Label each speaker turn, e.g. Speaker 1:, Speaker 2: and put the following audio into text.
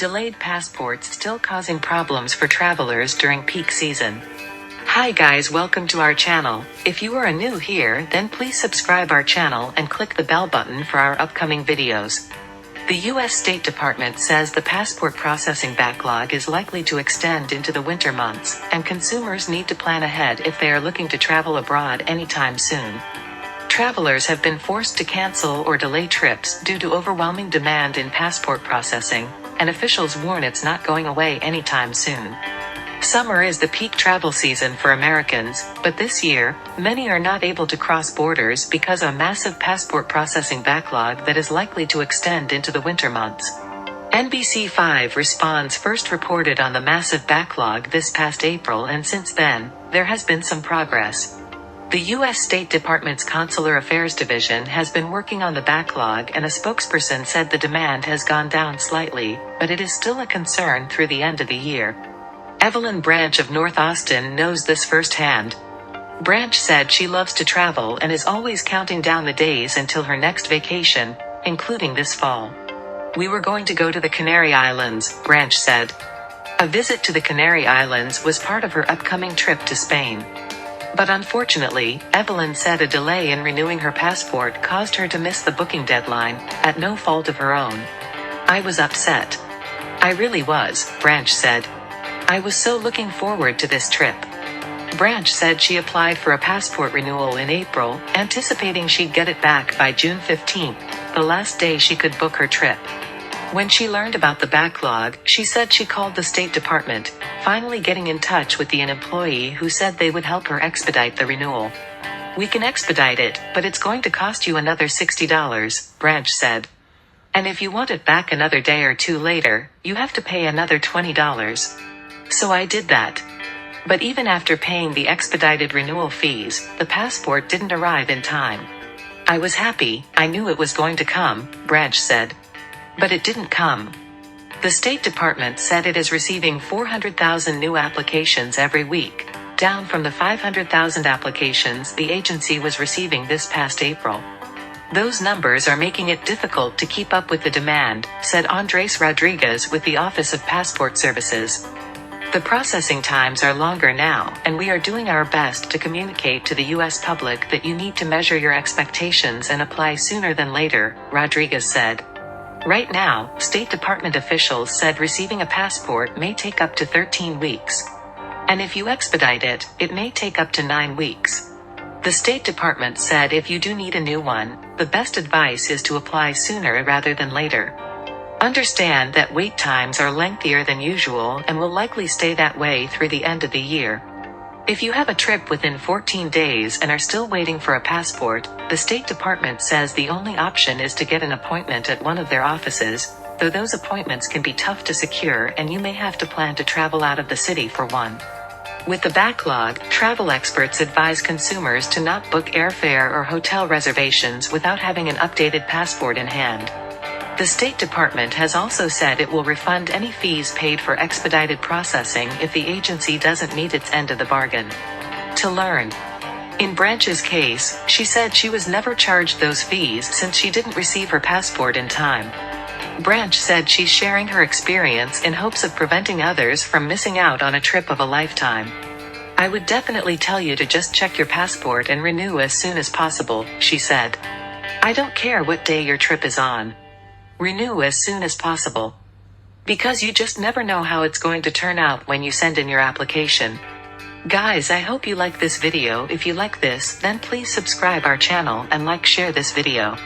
Speaker 1: delayed passports still causing problems for travelers during peak season. Hi guys, welcome to our channel. If you are new here, then please subscribe our channel and click the bell button for our upcoming videos. The U.S. State Department says the passport processing backlog is likely to extend into the winter months, and consumers need to plan ahead if they are looking to travel abroad anytime soon. Travelers have been forced to cancel or delay trips due to overwhelming demand in passport processing, and officials warn it's not going away anytime soon. Summer is the peak travel season for Americans, but this year, many are not able to cross borders because of a massive passport processing backlog that is likely to extend into the winter months. NBC5 Responds first reported on the massive backlog this past April, and since then, there has been some progress. The U.S. State Department's Consular Affairs Division has been working on the backlog, and a spokesperson said the demand has gone down slightly, but it is still a concern through the end of the year. Evelyn Branch of North Austin knows this firsthand. Branch said she loves to travel and is always counting down the days until her next vacation, including this fall. "We were going to go to the Canary Islands," Branch said. A visit to the Canary Islands was part of her upcoming trip to Spain. But unfortunately, Evelyn said a delay in renewing her passport caused her to miss the booking deadline, at no fault of her own. "I was upset. I really was," Branch said. "I was so looking forward to this trip." Branch said she applied for a passport renewal in April, anticipating she'd get it back by June 15th, the last day she could book her trip. When she learned about the backlog, she said she called the State Department, finally getting in touch with an employee who said they would help her expedite the renewal. "We can expedite it, but it's going to cost you another $60, Branch said. "And if you want it back another day or two later, you have to pay another $20. So I did that. But even after paying the expedited renewal fees, the passport didn't arrive in time. I was happy, I knew it was going to come," Branch said. But it didn't come. The State Department said it is receiving 400,000 new applications every week, down from the 500,000 applications the agency was receiving this past April. "Those numbers are making it difficult to keep up with the demand," said Andres Rodriguez with the Office of Passport Services. "The processing times are longer now, and we are doing our best to communicate to the U.S. public that you need to measure your expectations and apply sooner than later," Rodriguez said. Right now, State Department officials said receiving a passport may take up to 13 weeks. And if you expedite it, it may take up to 9 weeks. The State Department said if you do need a new one, the best advice is to apply sooner rather than later. Understand that wait times are lengthier than usual and will likely stay that way through the end of the year. If you have a trip within 14 days and are still waiting for a passport, the State Department says the only option is to get an appointment at one of their offices, though those appointments can be tough to secure and you may have to plan to travel out of the city for one. With the backlog, travel experts advise consumers to not book airfare or hotel reservations without having an updated passport in hand. The State Department has also said it will refund any fees paid for expedited processing if the agency doesn't meet its end of the bargain. To learn. In Branch's case, she said she was never charged those fees since she didn't receive her passport in time. Branch said she's sharing her experience in hopes of preventing others from missing out on a trip of a lifetime. "I would definitely tell you to just check your passport and renew as soon as possible," she said. "I don't care what day your trip is on. Renew as soon as possible. Because you just never know how it's going to turn out when you send in your application." Guys, I hope you like this video. If you like this, then please subscribe our channel and share this video.